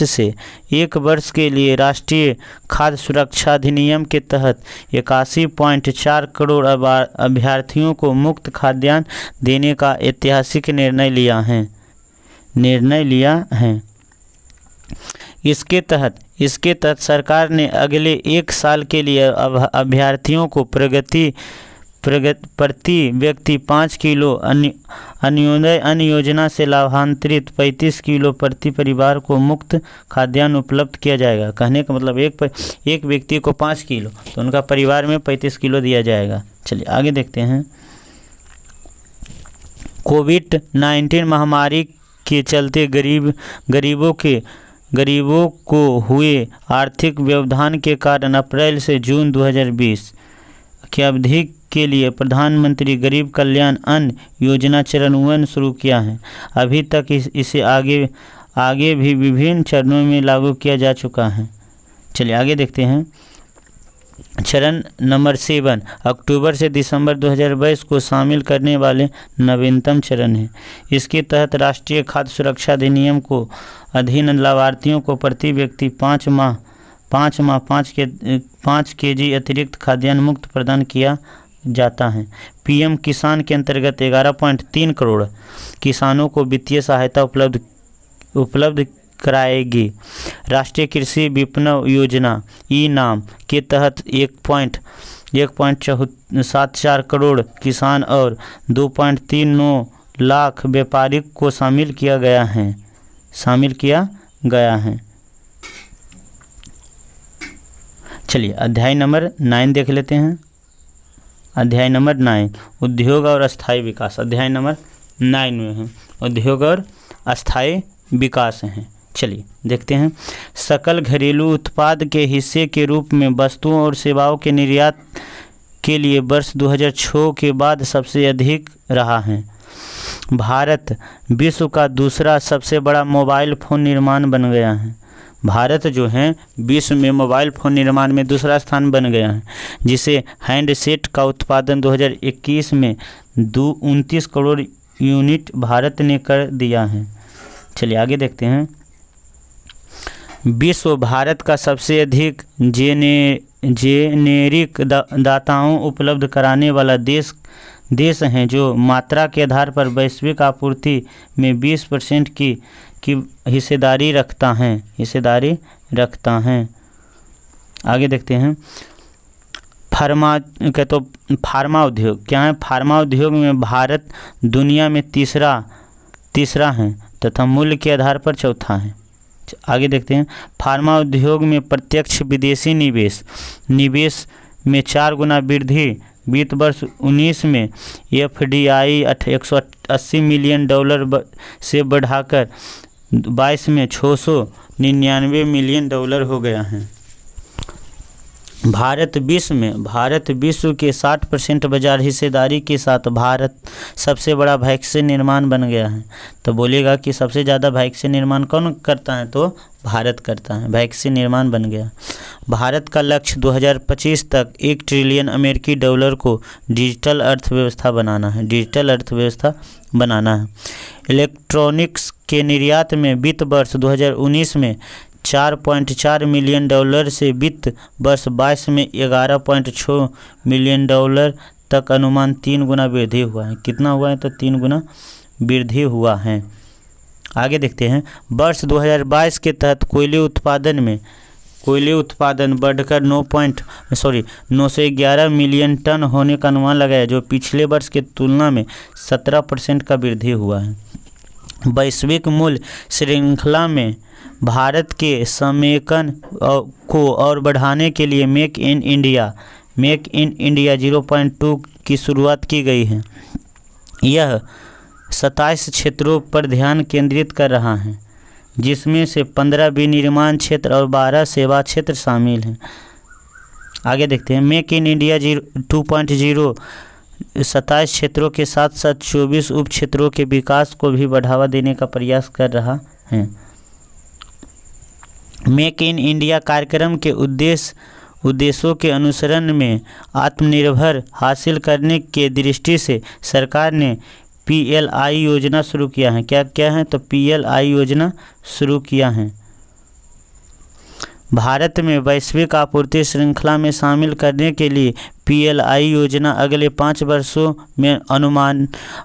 से 1 वर्ष के लिए राष्ट्रीय खाद्य सुरक्षा अधिनियम के तहत 81.4 करोड़ अभ्यर्थियों को मुफ्त खाद्यान्न देने का ऐतिहासिक निर्णय लिया है। इसके तहत सरकार ने अगले 1 साल के लिए अभ्यर्थियों को प्रति व्यक्ति 5 किलो अन्योदय अन्न योजना से लाभांतरित 35 किलो प्रति परिवार को मुफ्त खाद्यान्न उपलब्ध किया जाएगा। कहने का मतलब एक व्यक्ति को 5 किलो, तो उनका परिवार में 35 किलो दिया जाएगा। चलिए आगे देखते हैं। कोविड-19 महामारी के चलते गरीबों को हुए आर्थिक व्यवधान के कारण अप्रैल से जून 2020 की अवधि के लिए प्रधानमंत्री गरीब कल्याण अन्न योजना चरण 1 शुरू किया है। अभी तक इसे आगे भी विभिन्न चरणों में लागू किया जा चुका है। चलिए आगे देखते हैं। चरण नंबर 7 अक्टूबर से दिसंबर 2022 को शामिल करने वाले नवीनतम चरण है। इसके तहत राष्ट्रीय खाद्य सुरक्षा अधिनियम को अधीन लाभार्थियों को प्रति व्यक्ति 5 केजी अतिरिक्त खाद्यान्न मुक्त प्रदान किया जाता है। पीएम किसान के अंतर्गत 11.3 करोड़ किसानों को वित्तीय सहायता उपलब्ध कराएगी। राष्ट्रीय कृषि विपणन योजना ई नाम के तहत 1.74 करोड़ किसान और 2.39 लाख व्यापारिक को शामिल किया गया है। चलिए अध्याय नंबर 9 देख लेते हैं। अध्याय नंबर 9 उद्योग और अस्थायी विकास। अध्याय नंबर 9 में है उद्योग और अस्थायी विकास हैं। चलिए देखते हैं। सकल घरेलू उत्पाद के हिस्से के रूप में वस्तुओं और सेवाओं के निर्यात के लिए वर्ष 2006 के बाद सबसे अधिक रहा है। भारत विश्व का दूसरा सबसे बड़ा मोबाइल फ़ोन निर्माण बन गया है। भारत जो है विश्व में मोबाइल फ़ोन निर्माण में दूसरा स्थान बन गया है, जिसे हैंडसेट का उत्पादन 2021 में 29 करोड़ यूनिट भारत ने कर दिया है। चलिए आगे देखते हैं। विश्व भारत का सबसे अधिक जेनेरिक दाताओं उपलब्ध कराने वाला देश हैं, जो मात्रा के आधार पर वैश्विक आपूर्ति में 20% की हिस्सेदारी रखता है। आगे देखते हैं। फार्मा उद्योग क्या है? फार्मा उद्योग में भारत दुनिया में तीसरा है तथा मूल्य के आधार पर चौथा है। आगे देखते हैं। फार्मा उद्योग में प्रत्यक्ष विदेशी निवेश में 4 गुना वृद्धि वित्त वर्ष 19 में FDI $180 मिलियन से बढ़ाकर 22 में $699 मिलियन हो गया है। भारत विश्व के 60% बाजार हिस्सेदारी के साथ भारत सबसे बड़ा वैक्सीन निर्माण बन गया है। तो बोलेगा कि सबसे ज़्यादा वैक्सीन निर्माण कौन करता है? तो भारत करता है। वैक्सीन निर्माण बन गया। भारत का लक्ष्य 2025 तक $1 ट्रिलियन अमेरिकी डॉलर को डिजिटल अर्थव्यवस्था बनाना है। इलेक्ट्रॉनिक्स के निर्यात में वित्त वर्ष 2019 में $4.4 मिलियन से वित्त वर्ष 22 में $11.6 मिलियन तक अनुमान 3 गुना वृद्धि हुआ है। कितना हुआ है? तो 3 गुना वृद्धि हुआ है। आगे देखते हैं। वर्ष 2022 के तहत कोयले उत्पादन बढ़कर 911 मिलियन टन होने का अनुमान लगाया, जो पिछले वर्ष के तुलना में 17% का वृद्धि हुआ है। वैश्विक मूल्य श्रृंखला में भारत के समेकन को और बढ़ाने के लिए मेक इन इंडिया 0.2 की शुरुआत की गई है। यह 27 क्षेत्रों पर ध्यान केंद्रित कर रहा है, जिसमें से 15 विनिर्माण क्षेत्र और 12 सेवा क्षेत्र शामिल हैं। आगे देखते हैं। मेक इन इंडिया 2.0 27 क्षेत्रों के साथ साथ 24 उप क्षेत्रों के विकास को भी बढ़ावा देने का प्रयास कर रहा है। मेक इन इंडिया कार्यक्रम के उद्देश्यों के अनुसरण में आत्मनिर्भर हासिल करने के दृष्टि से सरकार ने PLI योजना शुरू किया है। क्या है? तो PLI योजना शुरू किया है। भारत में वैश्विक आपूर्ति श्रृंखला में शामिल करने के लिए PLI योजना अगले 5 वर्षों में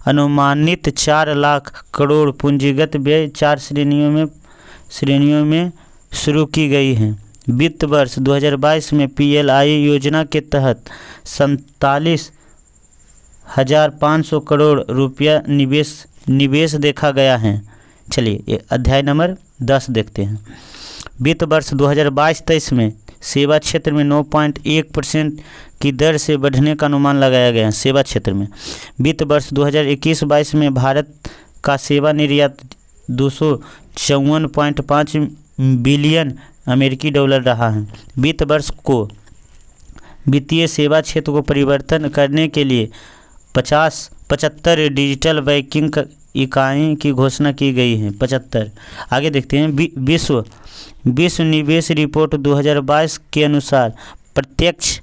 अनुमानित 4 लाख करोड़ पूंजीगत व्यय 4 श्रेणियों में शुरू की गई है। वित्त वर्ष 2022 में PLI योजना के तहत 47,500 करोड़ रुपया निवेश देखा गया है। चलिए अध्याय नंबर 10 देखते हैं। वित्त वर्ष 2022-23 में सेवा क्षेत्र में 9.1% की दर से बढ़ने का अनुमान लगाया गया है। सेवा क्षेत्र में वित्त वर्ष 2021-22 में भारत का सेवा निर्यात $254.5 बिलियन अमेरिकी डॉलर रहा है। वित्त वर्ष को वित्तीय सेवा क्षेत्र को परिवर्तन करने के लिए 75 डिजिटल बैंकिंग इकाई की घोषणा की गई है। 75। आगे देखते हैं। विश्व निवेश रिपोर्ट 2022 के अनुसार प्रत्यक्ष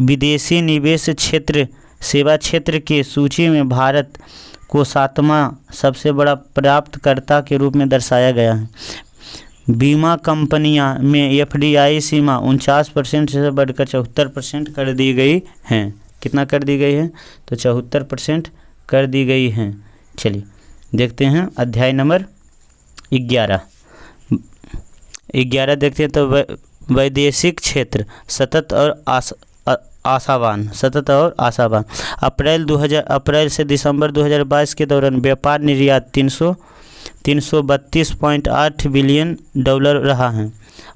विदेशी निवेश क्षेत्र सेवा क्षेत्र की सूची में भारत को 7वां सबसे बड़ा प्राप्तकर्ता के रूप में दर्शाया गया है। बीमा कंपनियां में एफडीआई सीमा 49% से बढ़कर 74% कर दी गई हैं। कितना कर दी गई है? तो 74% कर दी गई हैं। चलिए देखते हैं अध्याय नंबर 11 देखते हैं। तो वैदेशिक क्षेत्र सतत और आशावान। अप्रैल से दिसंबर 2022 के दौरान व्यापार निर्यात 332.8 बिलियन डॉलर रहा है।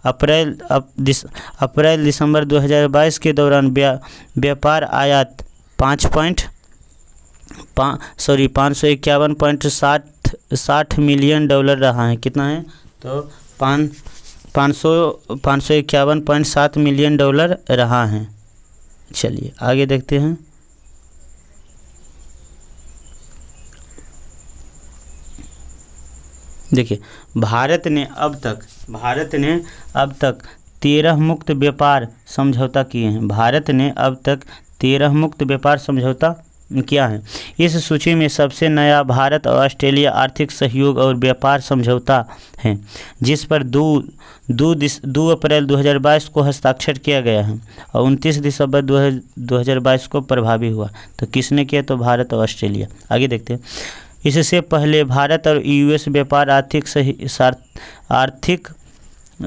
अप्रैल दिसंबर 2022 के दौरान व्यापार आयात 551.60 मिलियन डॉलर रहा है। कितना है? तो 551.7 मिलियन डॉलर रहा है। चलिए आगे देखते हैं। देखिए भारत ने अब तक 13 मुक्त व्यापार समझौता किए हैं। भारत ने अब तक 13 मुक्त व्यापार समझौता किया है। इस सूची में सबसे नया भारत और ऑस्ट्रेलिया आर्थिक सहयोग और व्यापार समझौता है, जिस पर 2 अप्रैल 2022 को हस्ताक्षर किया गया है और 29 दिसंबर 2022 को प्रभावी हुआ। तो किसने किया? तो भारत और ऑस्ट्रेलिया। आगे देखते हैं। इससे पहले भारत और यूएस व्यापार आर्थिक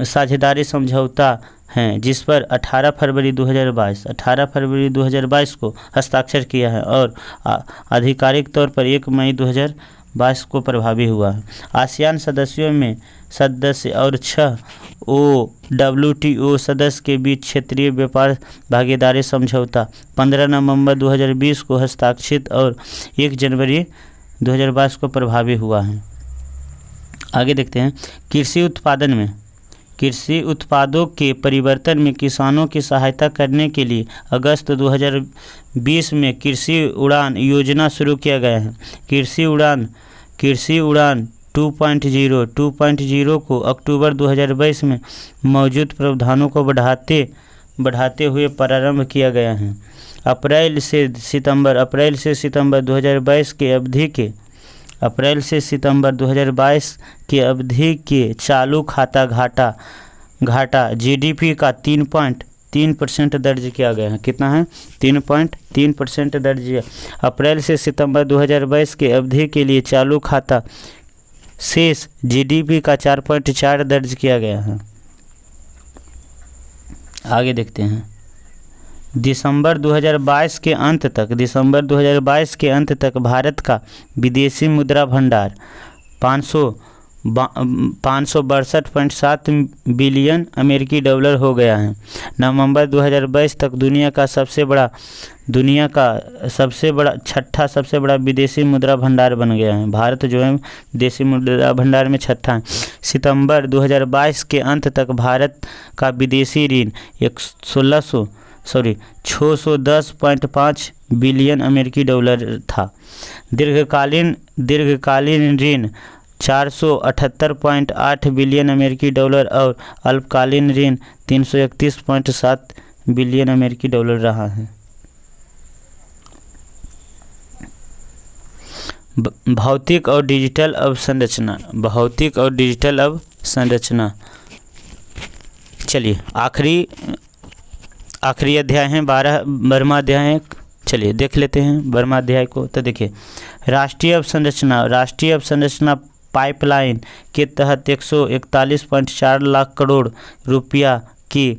साझेदारी समझौता हैं, जिस पर 18 फरवरी 2022 को हस्ताक्षर किया है और आधिकारिक तौर पर 1 मई 2022 को प्रभावी हुआ है। आसियान सदस्य और 6 WTO सदस्य के बीच क्षेत्रीय व्यापार भागीदारी समझौता 15 नवंबर 2020 को हस्ताक्षरित और 1 जनवरी 2022 को प्रभावी हुआ है। आगे देखते हैं। कृषि उत्पादों के परिवर्तन में किसानों की सहायता करने के लिए अगस्त 2020 में कृषि उड़ान योजना शुरू किया गया है। कृषि उड़ान 2.0 को अक्टूबर 2022 में मौजूद प्रावधानों को बढ़ाते हुए प्रारंभ किया गया है। अप्रैल से सितंबर 2022 के अवधि के चालू खाता घाटा जीडीपी का 3.3% दर्ज किया गया है। कितना है? 3.3% दर्ज किया। अप्रैल से सितंबर 2022 के अवधि के लिए चालू खाता शेष जीडीपी का 4.4 दर्ज किया गया है। आगे देखते हैं। दिसंबर 2022 के अंत तक भारत का विदेशी मुद्रा भंडार 562.7 बिलियन अमेरिकी डॉलर हो गया है। नवंबर 2022 तक दुनिया का छठा सबसे बड़ा विदेशी मुद्रा भंडार बन गया है। भारत जो है विदेशी मुद्रा भंडार में छठा है। सितंबर 2022 के अंत तक भारत का विदेशी ऋण 610.5 बिलियन अमेरिकी डॉलर था। दीर्घकालीन ऋण 478.8 बिलियन अमेरिकी डॉलर और अल्पकालीन ऋण 331.7 बिलियन अमेरिकी डॉलर रहा है। भौतिक और डिजिटल अवसंरचना। चलिए आखिरी अध्याय है 12वां अध्याय है। चलिए देख लेते हैं 12वां अध्याय को। तो देखिए राष्ट्रीय अवसंरचना पाइपलाइन के तहत 141.4 लाख करोड़ रुपया की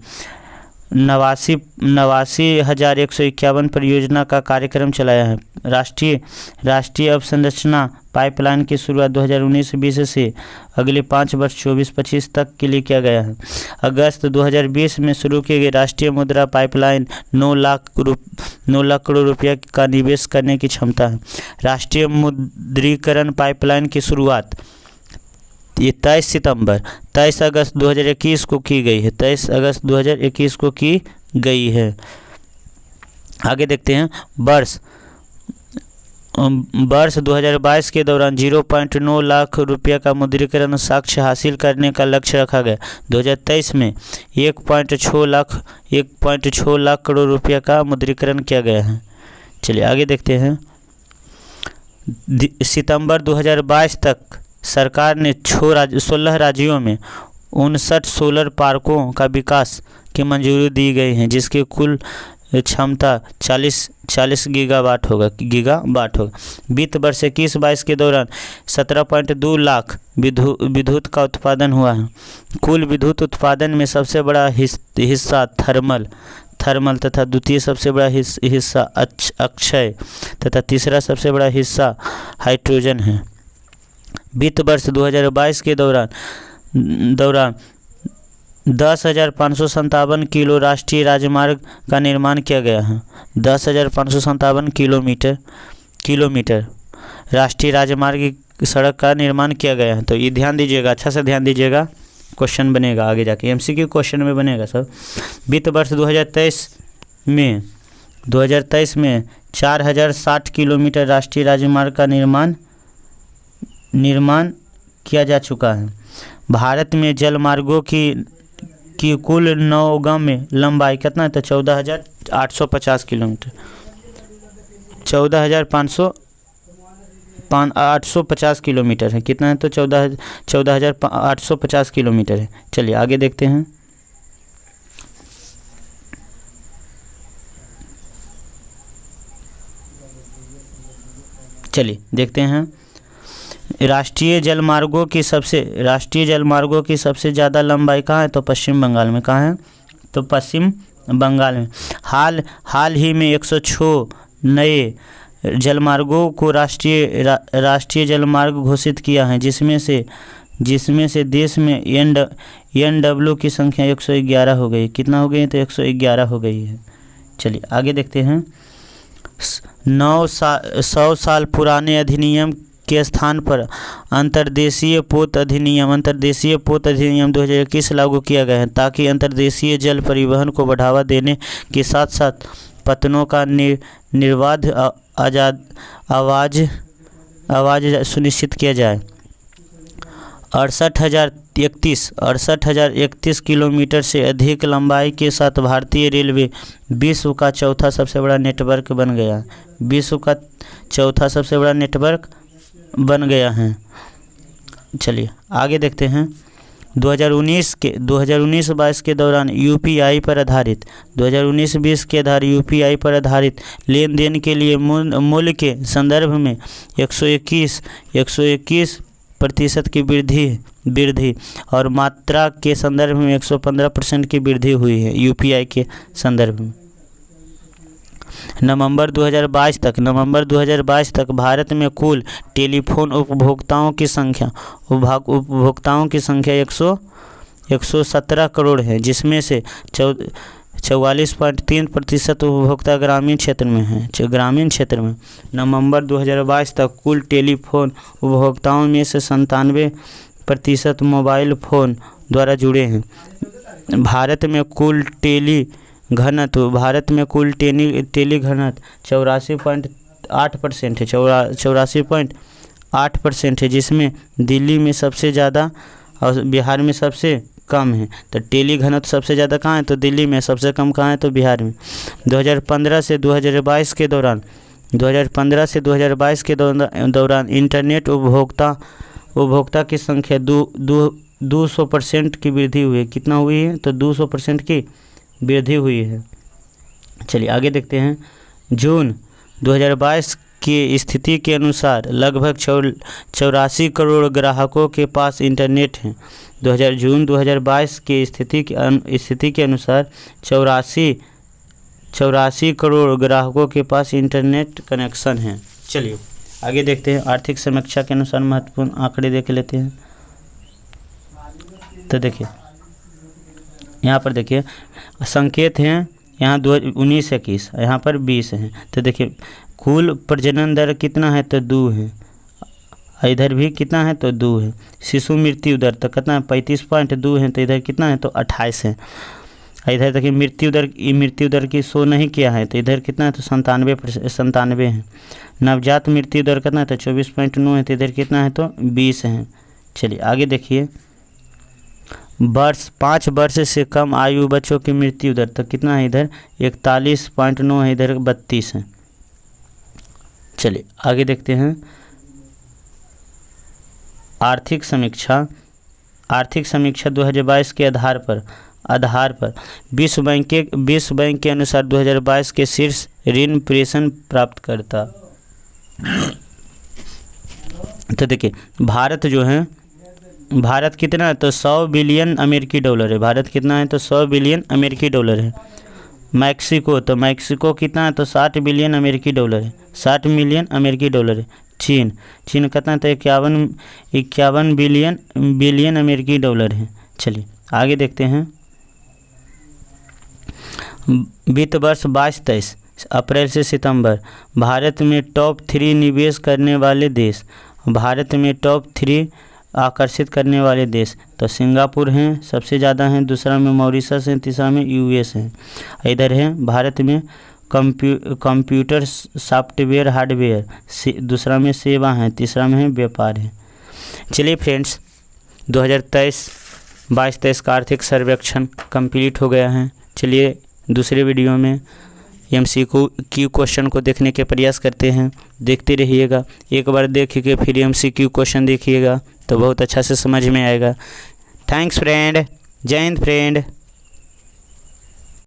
89,151 परियोजना का कार्यक्रम चलाया है। राष्ट्रीय अवसंरचना पाइपलाइन की शुरुआत 2019-20 से अगले 5 वर्ष 24-25 तक के लिए किया गया है। अगस्त 2020 में शुरू की गई राष्ट्रीय मुद्रा पाइपलाइन 9 लाख करोड़ रुपया का निवेश करने की क्षमता है। राष्ट्रीय मुद्रीकरण पाइपलाइन की शुरुआत ये 23 अगस्त 2021 को की गई है। 23 अगस्त 2021 को की गई है। आगे देखते हैं वर्ष 2022 के दौरान 0.9 लाख रुपये का मुद्रीकरण साक्ष्य हासिल करने का लक्ष्य रखा गया। 2023 में 1.6 लाख करोड़ रुपये का मुद्रीकरण किया गया है। चलिए आगे देखते हैं। सितंबर 2022 तक सरकार ने 16 राज्यों में 59 सोलर पार्कों का विकास की मंजूरी दी गई है, जिसकी कुल क्षमता 40 गीगावाट होगा। वित्त वर्ष 21-22 के दौरान 17.2 लाख विद्युत का उत्पादन हुआ है। कुल विद्युत उत्पादन में सबसे बड़ा हिस्सा थर्मल तथा द्वितीय सबसे बड़ा हिस्सा अक्षय तथा तीसरा सबसे बड़ा हिस्सा हाइड्रोजन है। वित्त वर्ष 2022 के दौरान 10,557 किलो राष्ट्रीय राजमार्ग का निर्माण किया गया है। 10,557 किलोमीटर राष्ट्रीय राजमार्ग सड़क का निर्माण किया गया है। तो ये ध्यान दीजिएगा, अच्छा से ध्यान दीजिएगा, क्वेश्चन बनेगा आगे जाके, एमसीक्यू क्वेश्चन में बनेगा सब। वित्त वर्ष 2023 में 4,060 किलोमीटर राष्ट्रीय राजमार्ग का निर्माण किया जा चुका है। भारत में जलमार्गों की कुल नौगम्य लंबाई कितना है? तो 14,850 किलोमीटर, 14,850 किलोमीटर है। कितना है? तो 14,850 किलोमीटर है। चलिए आगे देखते हैं। चलिए देखते हैं। राष्ट्रीय जलमार्गों की सबसे ज़्यादा लंबाई कहाँ है? तो पश्चिम बंगाल में। कहाँ है? तो पश्चिम बंगाल में। हाल ही में 106 नए जलमार्गों को राष्ट्रीय जलमार्ग घोषित किया है, जिसमें से देश में NW की संख्या 111 हो गई। कितना हो गई? तो 111 हो गई है। चलिए आगे देखते हैं। 100 साल पुराने अधिनियम के स्थान पर अंतर्देशीय पोत अधिनियम 2021 लागू किया गया है, ताकि अंतर्देशीय जल परिवहन को बढ़ावा देने के साथ साथ पतनों का निर्बाध आवाज सुनिश्चित किया जाए। 68,031 किलोमीटर से अधिक लंबाई के साथ भारतीय रेलवे विश्व का चौथा सबसे बड़ा नेटवर्क बन गया। बन गया है। चलिए आगे देखते हैं। 2019-22 के दौरान UPI पर आधारित 2019-20 के UPI पर आधारित लेन देन के लिए मूल्य के संदर्भ में 121% की वृद्धि और मात्रा के संदर्भ में 115% की वृद्धि हुई है UPI के संदर्भ में। नवंबर 2022 तक भारत में कुल टेलीफोन उपभोक्ताओं की संख्या 117 करोड़ है, जिसमें से 44.3% उपभोक्ता ग्रामीण क्षेत्र में। नवंबर 2022 तक कुल टेलीफोन उपभोक्ताओं में से 97% मोबाइल फ़ोन द्वारा जुड़े हैं। भारत में कुल टेली घनत्व 84.8% है। 84.8% है, जिसमें दिल्ली में सबसे ज़्यादा और बिहार में सबसे कम है। तो टेली घनत्व सबसे ज़्यादा कहाँ है? तो दिल्ली में। सबसे कम कहाँ है? तो बिहार में। 2015 से 2022 के दौरान इंटरनेट उपभोक्ता की संख्या 200% की वृद्धि हुई है। कितना हुई है? तो 200% की वृद्धि हुई है। चलिए आगे देखते हैं। जून 2022 की स्थिति के अनुसार लगभग 84 करोड़ ग्राहकों के पास इंटरनेट है। जून 2022 की स्थिति के अनुसार 84 करोड़ ग्राहकों के पास इंटरनेट कनेक्शन है। चलिए आगे देखते हैं। आर्थिक समीक्षा के अनुसार महत्वपूर्ण आंकड़े देख लेते हैं। तो देखिए यहाँ पर देखिए संकेत हैं। यहाँ 19-21, यहाँ पर 20 हैं। तो देखिए कुल प्रजनन दर कितना है? तो 2 है। इधर भी कितना है? तो 2 है। शिशु मृत्यु दर तो कितना है? 35.2 है। तो इधर कितना है? तो 28 है। इधर देखिए मृत्यु दर की शो नहीं किया है, तो इधर कितना है, तो 97 है। नवजात मृत्यु दर कितना है, तो 24.9 है, तो इधर कितना है, तो 20 है। चलिए आगे देखिए, 5 वर्ष से कम आयु बच्चों की मृत्यु दर तो कितना है, इधर 41.9 है, इधर 32 है। चलिए आगे देखते हैं, आर्थिक समीक्षा 2022 के आधार पर विश्व बैंक के अनुसार 2022 के शीर्ष ऋण प्रेषण प्राप्तकर्ता। तो देखिए भारत जो है, भारत कितना है, तो 100 बिलियन अमेरिकी डॉलर है। भारत कितना है, तो 100 बिलियन अमेरिकी डॉलर है। मैक्सिको कितना है, तो 60 बिलियन अमेरिकी डॉलर है, 60 मिलियन अमेरिकी डॉलर है। चीन कितना है, तो 51 बिलियन अमेरिकी डॉलर है। चलिए आगे देखते हैं, वित्त वर्ष 22-23 अप्रैल से सितंबर भारत में टॉप 3 निवेश करने वाले देश, भारत में टॉप 3 आकर्षित करने वाले देश, तो सिंगापुर हैं, सबसे ज़्यादा हैं, दूसरा में मॉरिशस है, तीसरा में यूएस है। इधर है भारत में कंप्यूटर सॉफ्टवेयर हार्डवेयर, दूसरा में सेवा है, तीसरा में है व्यापार है। चलिए फ्रेंड्स, 2023 का आर्थिक सर्वेक्षण कंप्लीट हो गया है। चलिए दूसरे वीडियो में MCQ क्वेश्चन को देखने के प्रयास करते हैं, देखते रहिएगा। एक बार देख के फिर MCQ क्वेश्चन देखिएगा तो बहुत अच्छा से समझ में आएगा। थैंक्स फ्रेंड, जय हिंद फ्रेंड।